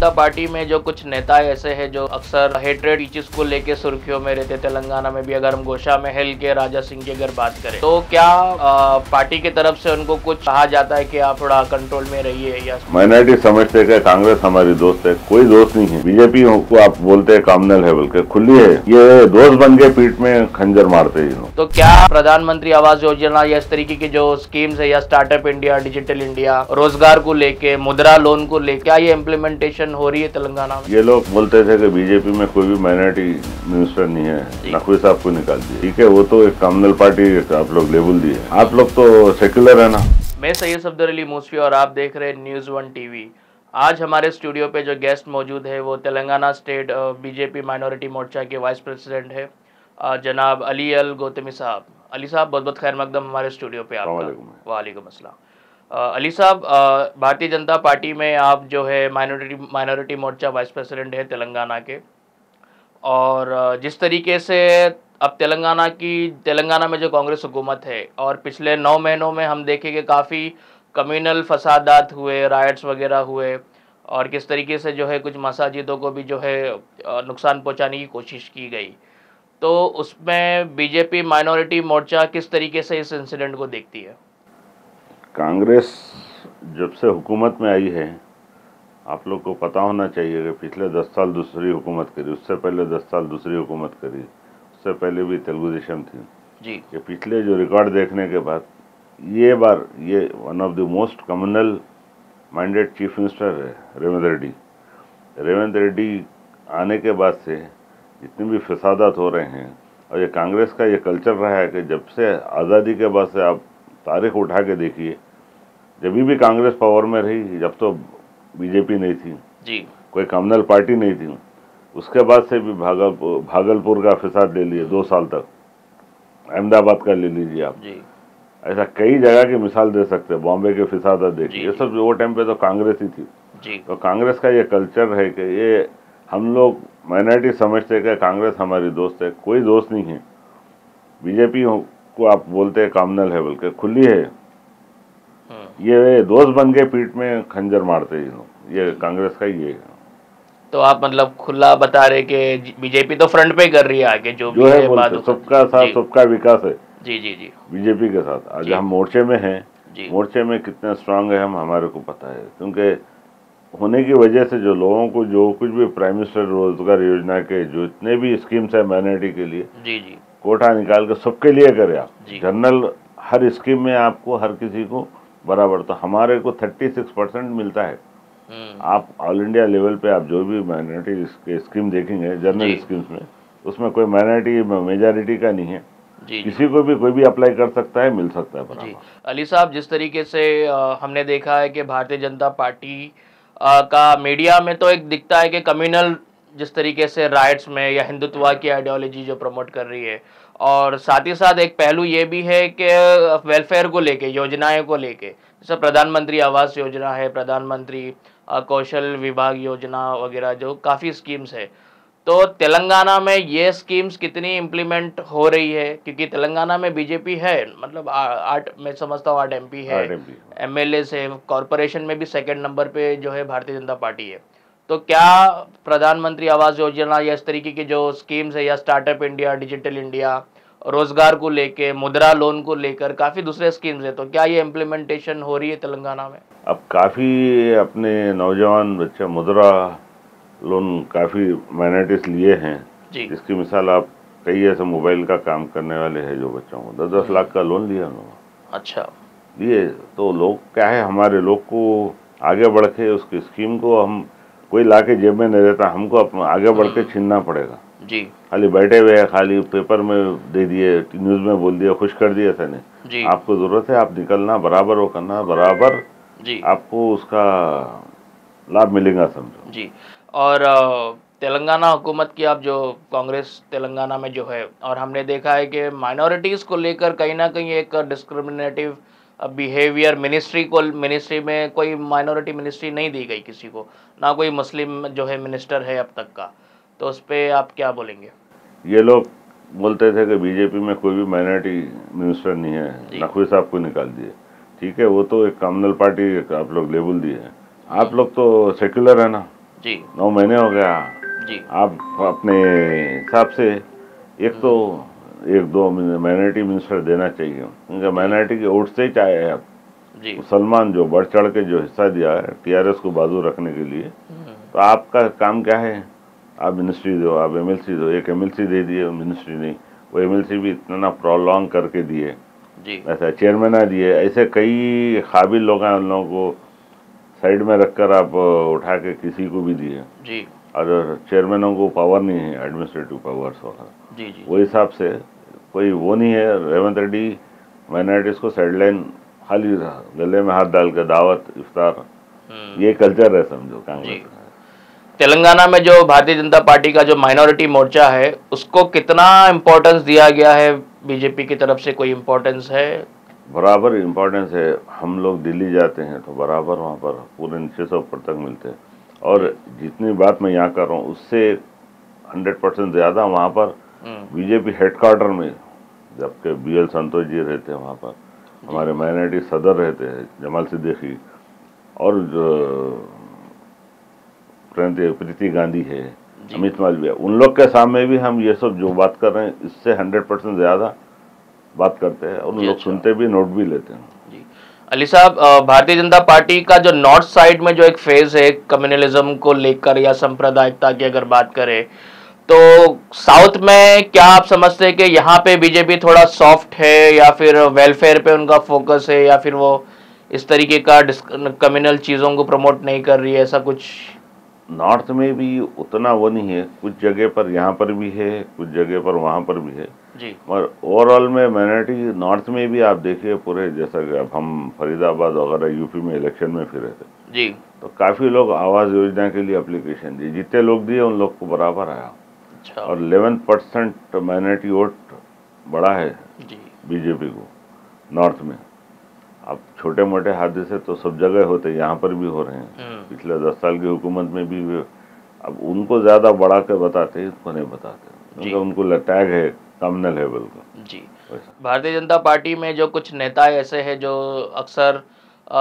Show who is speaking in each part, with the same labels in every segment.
Speaker 1: जनता party में जो कुछ नेता ऐसे हैं जो अक्सर हेट्रेड टीचर्स को लेके सुर्खियों में रहते, तेलंगाना में भी अगर हम गोशा महल के राजा सिंह की अगर बात करें तो क्या पार्टी की तरफ से उनको कुछ कहा जाता है कि आप थोड़ा कंट्रोल में रहिए? या
Speaker 2: माइनॉरिटी समझते हैं कांग्रेस हमारी दोस्त है? कोई दोस्त नहीं है। बीजेपी को आप बोलते हैं कॉमनल है, बोल के खुली है, ये दोस्त बन के पीठ में खंजर मारते हैं।
Speaker 1: तो क्या प्रधानमंत्री आवास योजना या इस तरीके की जो स्कीम्स है या स्टार्टअप इंडिया, डिजिटल इंडिया, रोजगार को लेके, मुद्रा लोन को लेके क्या ये इम्प्लीमेंटेशन हो रही है तेलंगाना में?
Speaker 2: ये लोग बोलते थे कि बीजेपी में कोई भी माइनॉरिटी मिनिस्टर नहीं है, नकवी साहब को निकाल दिए। ठीक है, वो तो एक कॉमनल पार्टी आप लोग लेबल दिए, आप लोग तो सेक्युलर है ना।
Speaker 1: मैं सैयद सफदर अली मूसवी और आप देख रहे हैं न्यूज़ 1 टीवी। आज हमारे स्टूडियो पे जो गेस्ट मौजूद है वो तेलंगाना स्टेट बीजेपी माइनॉरिटी मोर्चा के वाइस प्रेसिडेंट है जनाब अली अल गौतमी साहब। अली साहब बहुत बहुत खैर मकदम हमारे स्टूडियो पे आपका। वालेकुम अस्सलाम। अली साहब, भारतीय जनता पार्टी में आप जो है माइनॉरिटी मोर्चा वाइस प्रेसिडेंट है तेलंगाना के, और जिस तरीके से अब तेलंगाना में जो कांग्रेस हुकूमत है और पिछले 9 महीनों में हम देखें कि काफ़ी कम्युनल फसादात हुए, राइट्स वगैरह हुए, और किस तरीके से जो है कुछ मसाजिदों को भी जो है नुकसान पहुंचाने की कोशिश की गई, तो उसमें बीजेपी माइनॉरिटी मोर्चा किस तरीके से इस इंसिडेंट को देखती है?
Speaker 2: कांग्रेस जब से हुकूमत में आई है, आप लोग को पता होना चाहिए कि पिछले 10 साल दूसरी हुकूमत करी, उससे पहले 10 साल दूसरी हुकूमत करी, उससे पहले भी तेलुगु देशम थी
Speaker 1: जी।
Speaker 2: ये पिछले जो रिकॉर्ड देखने के बाद ये बार ये one of the most communal minded chief minister है रेवंत रेड्डी आने के बाद से जितने भी फसादात हो रहे हैं, और ये कांग्रेस का ये कल्चर रहा है कि जब से आज़ादी के बाद से आप तारीख उठा के देखिए, जब भी कांग्रेस पावर में रही, जब तो बीजेपी नहीं थी
Speaker 1: जी, कोई
Speaker 2: कम्युनल पार्टी नहीं थी, उसके बाद से भी भागलपुर का फसाद ले लिए 2 साल तक, अहमदाबाद का ले लीजिए आप जी। ऐसा कई जगह की मिसाल दे सकते हैं, बॉम्बे के फसाद देखिए, ये सब वो टाइम पे तो कांग्रेस ही थी
Speaker 1: जी।
Speaker 2: तो कांग्रेस का ये कल्चर है कि ये हम लोग माइनॉरिटी समझते हैं कि कांग्रेस हमारी दोस्त है। कोई दोस्त नहीं है। बीजेपी को आप बोलते हैं कॉमनल है, बोल के खुली है, ये दोस्त बन के पीठ में खंजर मारते हैं। ये कांग्रेस का ही है।
Speaker 1: तो आप मतलब खुला बता रहे कि बीजेपी तो फ्रंट पे कर रही है आगे जो भी है,
Speaker 2: सबका साथ सबका विकास है
Speaker 1: जी जी जी
Speaker 2: बीजेपी के साथ। आज हम मोर्चे में हैं, मोर्चे में कितने स्ट्रांग है हम हमारे को पता है, क्योंकि होने की वजह से जो लोगों को जो कुछ भी प्राइम मिनिस्टर रोजगार योजना के जो इतने भी स्कीम्स है माइनॉरिटी के लिए जी जी कोटा निकाल के सबके लिए करे आप, जनरल हर स्कीम में आपको हर किसी को बराबर, तो हमारे को 36% मिलता है। आप ऑल इंडिया लेवल पे आप जो भी माइनॉरिटी के स्कीम देखेंगे जनरल स्कीम्स में, उसमें कोई माइनॉरिटी मेजॉरिटी का नहीं है जी। किसी को भी कोई भी अप्लाई कर सकता है, मिल सकता है बराबर।
Speaker 1: अली साहब, जिस तरीके से हमने देखा है कि भारतीय जनता पार्टी का मीडिया में तो एक दिखता है कि कम्युनल जिस तरीके से राइट्स में या हिंदुत्व की आइडियोलॉजी जो प्रमोट कर रही है, और साथ ही साथ एक पहलू ये भी है कि वेलफेयर को लेके, योजनाएं को लेके, जैसे प्रधानमंत्री आवास योजना है, प्रधानमंत्री कौशल विभाग योजना वगैरह, जो काफ़ी स्कीम्स है, तो तेलंगाना में ये स्कीम्स कितनी इम्प्लीमेंट हो रही है? क्योंकि तेलंगाना में बीजेपी है, मतलब 8 मैं समझता हूँ 8 MP है, MLA है, कॉरपोरेशन में भी 2nd नंबर पे जो है भारतीय जनता पार्टी है। तो क्या प्रधानमंत्री आवास योजना या इस तरीके की जो स्कीम्स है या स्टार्टअप इंडिया, डिजिटल इंडिया, रोजगार को लेके, मुद्रा लोन को लेकर काफ़ी दूसरे स्कीम्स है, तो क्या ये इम्प्लीमेंटेशन हो रही है तेलंगाना में?
Speaker 2: अब काफ़ी अपने नौजवान बच्चे मुद्रा लोन काफ़ी माइनॉरिटीज लिए हैं, जिसकी मिसाल आप कई ऐसे मोबाइल का काम करने वाले हैं जो बच्चों को 10-10 लाख का लोन लिया उन्होंने।
Speaker 1: अच्छा,
Speaker 2: लिए तो लोग क्या है, हमारे लोग को आगे बढ़ के उसकी स्कीम को हम कोई ला के जेब में नहीं देता, हमको अपना आगे बढ़ के छीनना पड़ेगा जी। खाली बैठे हुए खाली पेपर में दे दिए, न्यूज़ में बोल दिया, खुश कर दिया, ऐसा नहीं। आपको ज़रूरत है, आप निकलना बराबर, वो करना बराबर जी, आपको उसका लाभ मिलेगा, समझो जी।
Speaker 1: और तेलंगाना हुकूमत की आप जो कांग्रेस तेलंगाना में जो है, और हमने देखा है कि माइनॉरिटीज़ को लेकर कहीं ना कहीं एक डिस्क्रिमिनेटिव बिहेवियर, मिनिस्ट्री में कोई माइनॉरिटी मिनिस्ट्री नहीं दी गई किसी को, ना कोई मुस्लिम जो है मिनिस्टर है अब तक का, तो उस पर आप क्या बोलेंगे?
Speaker 2: ये लोग बोलते थे कि बीजेपी में कोई भी माइनॉरिटी मिनिस्टर नहीं है, नकवी साहब को निकाल दिए। ठीक है, वो तो एक कम्युनल पार्टी आप लोग लेबल दिए हैं, आप लोग तो सेक्युलर है ना
Speaker 1: जी
Speaker 2: 9 महीने हो गया।
Speaker 1: जी
Speaker 2: आप अपने हिसाब से एक तो एक दो माइनॉरिटी मिनिस्टर देना चाहिए, क्योंकि माइनॉरिटी के वोट से ही चाहे आप
Speaker 1: जी
Speaker 2: मुसलमान जो बढ़ चढ़ के जो हिस्सा दिया है टीआरएस को बाजू रखने के लिए, तो आपका काम क्या है? आप मिनिस्ट्री दो, आप एमएलसी दो। एक एमएलसी दे दिए, मिनिस्ट्री नहीं। वो एमएलसी भी इतना प्रोलॉन्ग करके दिए,
Speaker 1: जी
Speaker 2: ऐसा चेयरमैन आ दिए। ऐसे कई काबिल लोग हैं, उन लोगों को साइड में रखकर आप उठा के किसी को भी दिए।
Speaker 1: जी
Speaker 2: और चेयरमैनों को पावर नहीं है, एडमिनिस्ट्रेटिव पावर्स वगैरह।
Speaker 1: जी जी
Speaker 2: वो हिसाब से कोई वो नहीं है। रेवंत रेड्डी माइनॉरिटीज को साइडलाइन खाली गले में हाथ डाल के दावत इफ्तार, ये कल्चर है समझो कांग्रेस
Speaker 1: जी
Speaker 2: का।
Speaker 1: तेलंगाना में जो भारतीय जनता पार्टी का जो माइनॉरिटी मोर्चा है उसको कितना इम्पोर्टेंस दिया गया है बीजेपी की तरफ से? कोई इम्पोर्टेंस है?
Speaker 2: बराबर इम्पोर्टेंस है। हम लोग दिल्ली जाते हैं तो बराबर वहाँ पर पूरे नीचे से ऊपर तक मिलते हैं। और जितनी बात मैं यहाँ कर रहा हूँ उससे 100% ज़्यादा वहाँ पर बीजेपी हेडक्वार्टर में, जबकि BL संतोष जी रहते हैं वहाँ पर, हमारे माइनॉरिटी सदर रहते हैं जमाल सिद्दीकी, और प्रीति गांधी है, अमित मालविया, उन लोग के सामने भी हम ये सब जो बात कर रहे हैं इससे 100% ज़्यादा बात करते हैं, और लोग सुनते भी, नोट भी लेते हैं।
Speaker 1: जी अली साहब, भारतीय जनता पार्टी का जो नॉर्थ साइड में जो एक फेज है कम्युनलिज्म को लेकर या सांप्रदायिकता की अगर बात करें, तो साउथ में क्या आप समझते हैं कि यहाँ पे बीजेपी थोड़ा सॉफ्ट है या फिर वेलफेयर पे उनका फोकस है, या फिर वो इस तरीके का कम्युनल चीज़ों को प्रमोट नहीं कर रही है, ऐसा कुछ?
Speaker 2: नॉर्थ में भी उतना वो नहीं है, कुछ जगह पर यहाँ पर भी है, कुछ जगह पर वहाँ पर भी है
Speaker 1: जी।
Speaker 2: मगर ओवरऑल में माइनॉरिटी नॉर्थ में भी आप देखिए पूरे, जैसा कि अब हम फरीदाबाद वगैरह यूपी में इलेक्शन में फिरे थे
Speaker 1: जी,
Speaker 2: तो काफ़ी लोग आवास योजना के लिए एप्लीकेशन दिए, जितने लोग दिए उन लोग को बराबर आया।
Speaker 1: अच्छा।
Speaker 2: और 11% माइनॉरिटी वोट बढ़ा है
Speaker 1: जी
Speaker 2: बीजेपी को नॉर्थ में। अब छोटे मोटे हादसे तो सब जगह होते हैं, यहाँ पर भी हो रहे हैं। पिछले 10 साल की हुकूमत में भी अब उनको ज़्यादा बढ़ा कर बताते, इसको नहीं बताते, क्योंकि उनको टैग है कम्युनल लेवल का।
Speaker 1: जी भारतीय जनता पार्टी में जो कुछ नेता ऐसे हैं जो अक्सर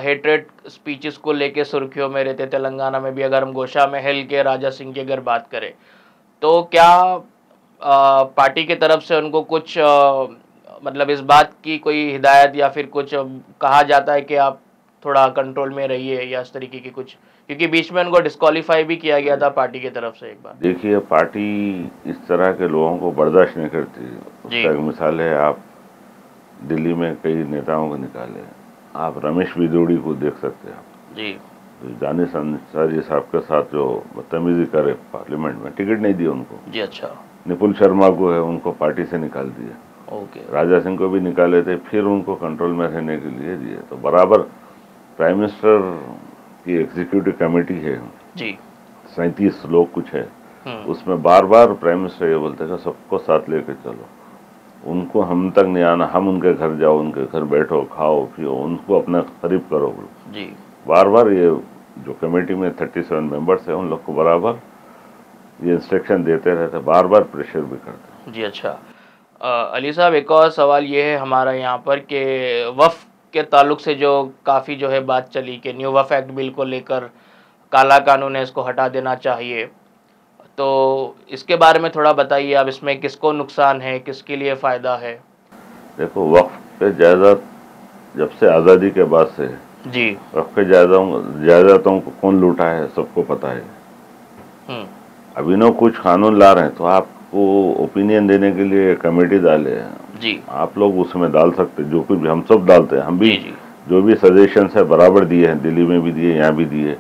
Speaker 1: हेट्रेड स्पीचेस को लेके सुर्खियों में रहते, तेलंगाना में भी अगर हम गोशा महल के राजा सिंह की अगर बात करें, तो क्या पार्टी की तरफ से उनको कुछ मतलब इस बात की कोई हिदायत या फिर कुछ कहा जाता है कि आप थोड़ा कंट्रोल में रहिए या इस तरीके की कुछ? क्योंकि बीच में उनको डिस्क्वालीफाई भी किया गया था पार्टी की तरफ से एक बार।
Speaker 2: देखिए, पार्टी इस तरह के लोगों को बर्दाश्त नहीं करती। उसका एक मिसाल है, आप दिल्ली में कई नेताओं को निकाले, आप रमेश बिदोड़ी को देख सकते हैं आप
Speaker 1: जी,
Speaker 2: दानिश अंसारी साहब के साथ जो बदतमीजी करे पार्लियामेंट में, टिकट नहीं दिया उनको
Speaker 1: जी। अच्छा,
Speaker 2: निपुल शर्मा को है, उनको पार्टी से निकाल दिया।
Speaker 1: ओके।
Speaker 2: राजा सिंह को भी निकाले थे, फिर उनको कंट्रोल में रहने के लिए दिए। तो बराबर प्राइम मिनिस्टर की एग्जीक्यूटिव कमेटी है
Speaker 1: जी,
Speaker 2: 37 लोग कुछ है, उसमें बार बार प्राइम मिनिस्टर ये बोलते हैं कि सबको साथ लेकर चलो, उनको हम तक नहीं आना, हम उनके घर जाओ, उनके घर बैठो, खाओ पियो, उनको अपना करीब करो
Speaker 1: जी।
Speaker 2: बार बार ये जो कमेटी में 37 मेंबर्स हैं उन लोग को बराबर ये इंस्ट्रक्शन देते रहते, बार बार प्रेशर भी करते।
Speaker 1: जी अच्छा। अली साहब, एक और सवाल ये है हमारा यहाँ पर कि वफ़ के ताल्लुक से जो काफ़ी जो है बात चली कि न्यू वफ़ एक्ट बिल को लेकर काला कानून है, इसको हटा देना चाहिए, तो इसके बारे में थोड़ा बताइए आप, इसमें किसको नुकसान है, किसके लिए फ़ायदा है?
Speaker 2: देखो, वक्फ पे जायदाद जब से आज़ादी के बाद से
Speaker 1: जी,
Speaker 2: वक्फ पे जायदादों को कौन लूटा है सबको पता है। अभिनव कुछ कानून ला रहे हैं तो आपको ओपिनियन देने के लिए कमेटी डाले हैं
Speaker 1: जी,
Speaker 2: आप लोग उसमें डाल सकते, जो कुछ भी हम सब डालते हैं, हम भी
Speaker 1: जी,
Speaker 2: जो भी सजेशन है बराबर दिए हैं, दिल्ली में भी दिए, यहाँ भी दिए।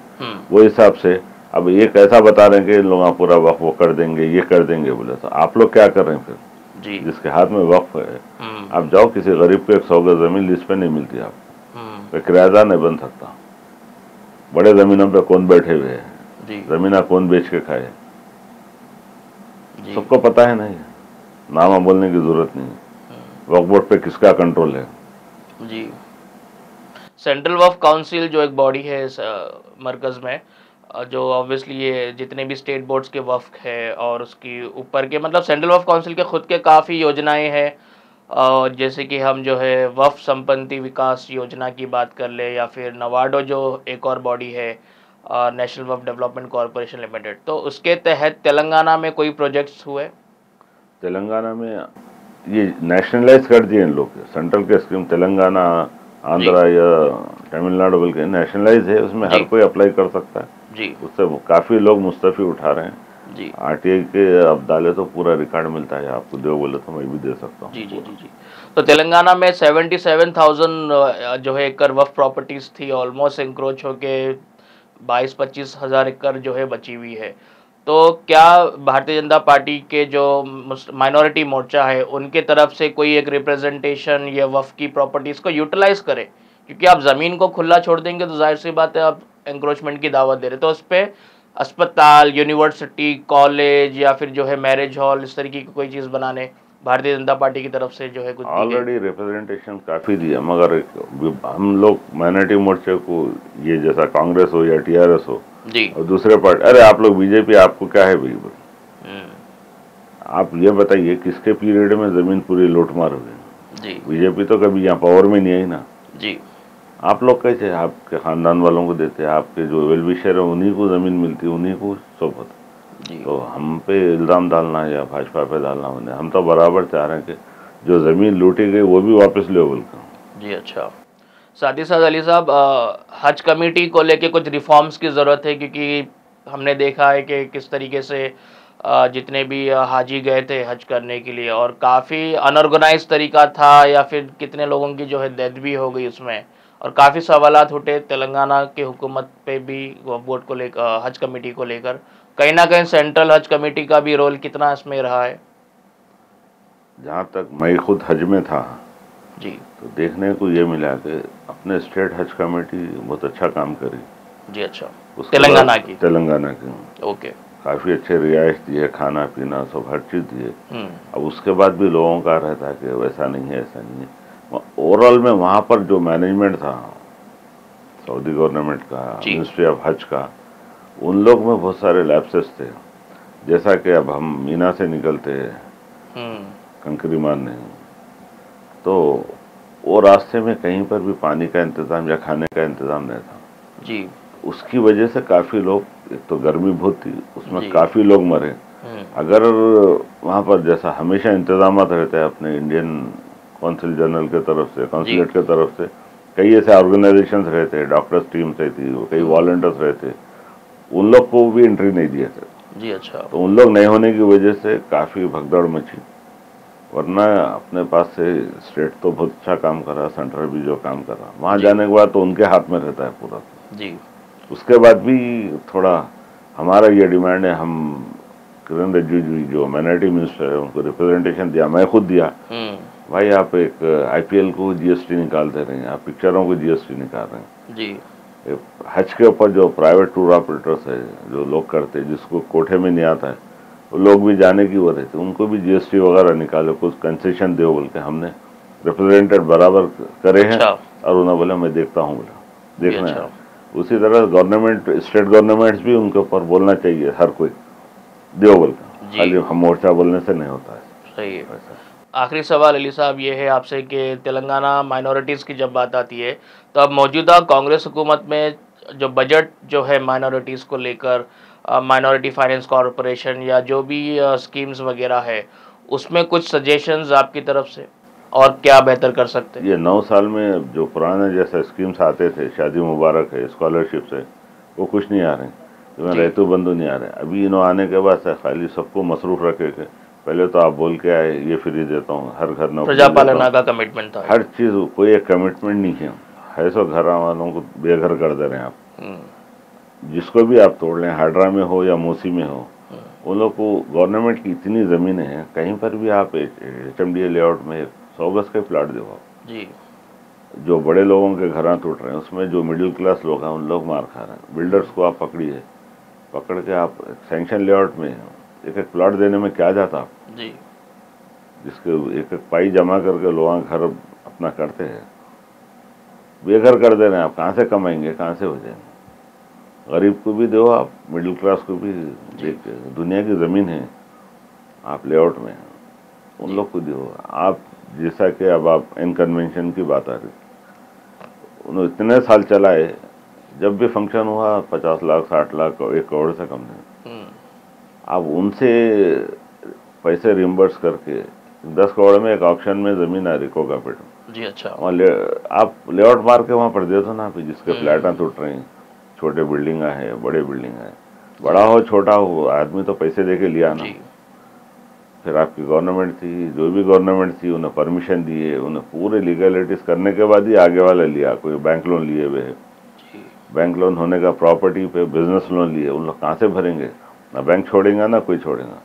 Speaker 2: वो हिसाब से अब ये कैसा बता रहे हैं कि इन लोग पूरा वक्फ वो कर देंगे, ये कर देंगे, बोले तो आप लोग क्या कर रहे हैं फिर?
Speaker 1: जी,
Speaker 2: जिसके हाथ में वक्फ है, आप जाओ किसी गरीब को 100 गज जमीन लिस्ट पे नहीं मिलती, आप तो किराएदार नहीं बन सकता। बड़े जमीनों पे कौन बैठे हुए हैं, जमीना कौन बेच के खाए, सबको पता है। नहीं, नामा बोलने की जरूरत नहीं। वक्फ बोर्ड पे किसका कंट्रोल है?
Speaker 1: जी। सेंट्रल वक्फ काउंसिल जो एक बॉडी है इस मरकज़ में, जो ऑब्वियसली ये जितने भी स्टेट बोर्ड्स के वक्फ है और उसकी ऊपर के मतलब सेंट्रल वक्फ काउंसिल के खुद के काफ़ी योजनाएं हैं, जैसे कि हम जो है वक्फ संपत्ति विकास योजना की बात कर ले, या फिर नवाडो जो एक और बॉडी है, नेशनल वक्फ डेवलपमेंट कॉरपोरेशन लिमिटेड, तो उसके तहत तेलंगाना में कोई प्रोजेक्ट्स हुए?
Speaker 2: तेलंगाना में ये नेशनलाइज कर दिए इन लोग, सेंट्रल के स्कीम तेलंगाना, आंध्रा या तमिलनाडु बोल के नेशनलाइज है, उसमें हर कोई अप्लाई कर सकता है
Speaker 1: जी।
Speaker 2: उससे काफ़ी लोग मुस्तफ़ी उठा रहे हैं
Speaker 1: जी।
Speaker 2: आरटीआई के अब डाले तो पूरा रिकॉर्ड मिलता है, आपको दो बोले तो मैं भी दे सकता हूँ।
Speaker 1: जी जी जी जी। तो तेलंगाना में 77,000 जो है एकड़ वक्फ प्रॉपर्टीज थी, ऑलमोस्ट इंक्रोच होके 22-25 हज़ार एकड़ जो है बची हुई है। तो क्या भारतीय जनता पार्टी के जो माइनॉरिटी मोर्चा है उनके तरफ से कोई एक रिप्रेजेंटेशन या वक्फ की प्रॉपर्टीज को यूटिलाइज करे? क्योंकि आप ज़मीन को खुला छोड़ देंगे तो जाहिर सी बात है आप एंक्रोचमेंट की दावत दे रहे, तो उस पर अस्पताल, यूनिवर्सिटी, कॉलेज या फिर जो है मैरिज हॉल, इस तरीके की कोई चीज़ बनाने भारतीय जनता पार्टी की तरफ से जो है कुछ
Speaker 2: ऑलरेडी रिप्रेजेंटेशन काफ़ी दिया, मगर हम लोग माइनॉरिटी मोर्चे को ये जैसा कांग्रेस हो या टीआरएस हो
Speaker 1: जी,
Speaker 2: और दूसरे पार्टी, अरे आप लोग बीजेपी, आपको क्या है भाई, आप ये बताइए किसके पीरियड में ज़मीन पूरी लूटमार हो गई?
Speaker 1: जी
Speaker 2: बीजेपी तो कभी यहाँ पावर में नहीं आई ना।
Speaker 1: जी।
Speaker 2: आप लोग कैसे आपके खानदान वालों को देते हैं, आपके जो वेल विशर है उन्हीं को ज़मीन मिलती है, उन्हीं को सोबत। तो हम पे इल्ज़ाम डालना या भाजपा पे डालना होने, हम तो बराबर चाह रहे हैं कि जो ज़मीन लूटी गई वो भी वापस ले बोल कर।
Speaker 1: जी अच्छा। साथ ही साथ अली साहब, हज कमेटी को लेके कुछ रिफॉर्म्स की ज़रूरत है, क्योंकि हमने देखा है कि किस तरीके से जितने भी हाजी गए थे हज करने के लिए और काफ़ी अनऑर्गेनाइज तरीका था, या फिर कितने लोगों की जो है डेथ भी हो गई उसमें, और काफ़ी सवालात उठे तेलंगाना के हुकूमत पे भी वोट को लेकर, हज कमेटी को लेकर। कहीं ना कहीं सेंट्रल हज कमेटी का भी रोल कितना इसमें रहा है?
Speaker 2: जहाँ तक मैं खुद हज में था
Speaker 1: जी,
Speaker 2: तो देखने को ये मिला कि अपने स्टेट हज कमेटी बहुत अच्छा काम करी।
Speaker 1: जी अच्छा। तेलंगाना
Speaker 2: की
Speaker 1: ओके।
Speaker 2: काफ़ी अच्छे रियायत दिए, खाना पीना सब हर चीज़ दिए। अब उसके बाद भी लोगों का रहता है कि वैसा नहीं है, ऐसा नहीं है। ओवरऑल में वहाँ पर जो मैनेजमेंट था सऊदी गवर्नमेंट का, मिनिस्ट्री ऑफ हज का, उन लोग में बहुत सारे लैप्सेस थे। जैसा कि अब हम मीना से निकलते कंकरी मारने, तो वो रास्ते में कहीं पर भी पानी का इंतज़ाम या खाने का इंतज़ाम नहीं था
Speaker 1: जी।
Speaker 2: उसकी वजह से काफ़ी लोग, एक तो गर्मी बहुत थी, उसमें काफ़ी लोग मरे। अगर वहाँ पर जैसा हमेशा इंतजाम रहते हैं अपने इंडियन कौंसिल जनरल के तरफ से, कौंसलेट के तरफ से, कई ऐसे ऑर्गेनाइजेशंस रहते हैं, डॉक्टर्स टीम्स रहती, कई वॉलंटियर्स रहते, उन लोग को भी एंट्री नहीं दिया था।
Speaker 1: जी अच्छा।
Speaker 2: तो उन लोग नहीं होने की वजह से काफ़ी भगदड़ मची, वरना अपने पास से स्टेट तो बहुत अच्छा काम कर रहा, सेंट्रल भी जो काम कर रहा, वहाँ जाने के बाद तो उनके हाथ में रहता है पूरा
Speaker 1: जी।
Speaker 2: उसके बाद भी थोड़ा हमारा ये डिमांड है, हम किरण रिजिजू जी जो माइनॉरिटी मिनिस्टर है उनको रिप्रेजेंटेशन दिया, मैं खुद दिया, भाई आप एक आईपीएल को जीएसटी निकाल दे रहे हैं, आप पिक्चरों को जीएसटी निकाल रहे हैं
Speaker 1: जी।
Speaker 2: हज के ऊपर जो प्राइवेट टूर ऑपरेटर्स है, जो लोग करते हैं, जिसको कोठे में नहीं आता है, वो लोग भी जाने की वो रहते, उनको भी जीएसटी वगैरह निकालो, कुछ कंसेशन दो बोल के हमने रिप्रेजेंटेड बराबर करे हैं। और उन्होंने बोला मैं देखता हूँ, बोला देखना है। उसी तरह गवर्नमेंट, स्टेट गवर्नमेंट्स भी उनके ऊपर बोलना चाहिए, हर कोई देव बोल का, खाली हम मोर्चा बोलने से नहीं होता है।
Speaker 1: सही है। आखिरी सवाल अली साहब ये है आपसे कि तेलंगाना माइनॉरिटीज़ की जब बात आती है तो अब मौजूदा कांग्रेस हुकूमत में जो बजट जो है माइनॉरिटीज़ को लेकर, माइनॉरिटी फाइनेंस कॉरपोरेशन या जो भी स्कीम्स वगैरह है, उसमें कुछ सजेशंस आपकी तरफ से, और क्या बेहतर कर सकते हैं?
Speaker 2: ये 9 साल में जो पुराने जैसे स्कीम्स आते थे, शादी मुबारक है, स्कॉलरशिप है, वो कुछ नहीं आ रहे, इसमें रैतु बंधु नहीं आ रहे। अभी इन्हों आने के बाद से खाली सबको मसरूफ रखे के, पहले तो आप बोल के आए ये फ्री देता हूँ, हर घर नौकरी,
Speaker 1: प्रजापालना का कमिटमेंट था,
Speaker 2: हर चीज़, कोई एक कमिटमेंट नहीं है सो घर वालों को बेघर कर दे रहे हैं आप। जिसको भी आप तोड़ लें, हाड्रा में हो या मूसी में हो, उन लोग को गवर्नमेंट की इतनी ज़मीनें हैं, कहीं पर भी आप HMDA लेआउट में 100 गज के प्लाट दो आप जी। जो बड़े लोगों के घर टूट रहे हैं, उसमें जो मिडिल क्लास लोग हैं उन लोग मार खा रहे हैं। बिल्डर्स को आप पकड़ के आप सैंक्शन लेआउट में एक एक प्लाट देने में क्या जाता आप जी, जिसके एक एक पाई जमा करके लोग घर अपना करते हैं, बेघर कर दे रहे हैं। आप कहाँ से कमाएंगे, कहाँ से हो जाएंगे? गरीब को भी दो आप, मिडिल क्लास को भी, दुनिया की ज़मीन है आप लेआउट में, उन लोग को दो आप। जैसा कि अब आप इन कन्वेंशन की बात आ रही, उन्होंने इतने साल चलाए, जब भी फंक्शन हुआ 50 लाख 60 लाख 1 करोड़ से कम नहीं। अब उनसे पैसे रिम्बर्स करके 10 करोड़ में एक ऑप्शन में ज़मीन आ रही कोकापेट में
Speaker 1: जी। अच्छा,
Speaker 2: वहाँ आप लेआउट मार के वहाँ पर दे दो ना, फिर जिसके फ्लैट टूट रही हैं, छोटे बिल्डिंग है बड़े बिल्डिंग है, बड़ा हो छोटा हो, आदमी तो पैसे दे के लिया ना। फिर आपकी गवर्नमेंट थी, जो भी गवर्नमेंट थी, उन्हें परमिशन दिए, उन्हें पूरे लीगलिटीज करने के बाद ही आगे वाला लिया। कोई बैंक लोन लिए हुए है, बैंक लोन होने का प्रॉपर्टी पे बिजनेस लोन लिए, उन लोग कहाँ से भरेंगे? ना बैंक छोड़ेगा ना कोई छोड़ेगा,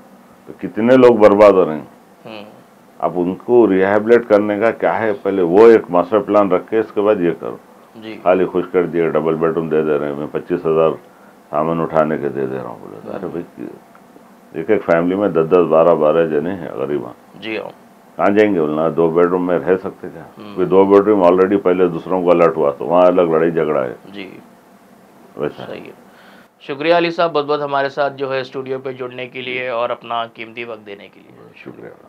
Speaker 2: तो कितने लोग बर्बाद हो रहे हैं। अब उनको रिहेबिलिट करने का क्या है, पहले वो एक मास्टर प्लान रख के इसके बाद ये करो। खाली खुश कर दिए, डबल बेडरूम दे दे रहे हैं, मैं 25,000 सामान उठाने के दे दे रहा हूँ। बोले अरे भाई, एक फैमिली में 10-10 12-12 जने हैं गरीब,
Speaker 1: जी हाँ,
Speaker 2: कहाँ जाएंगे? बोलना 2 बेडरूम में रह सकते क्या? कोई 2 बेडरूम ऑलरेडी पहले दूसरों को अलर्ट हुआ तो वहाँ अलग लड़ाई झगड़ा है जी। वैसा
Speaker 1: सही है। शुक्रिया अली साहब, बहुत बहुत हमारे साथ जो है स्टूडियो पे जुड़ने के लिए और अपना कीमती वक्त देने के लिए।
Speaker 2: शुक्रिया।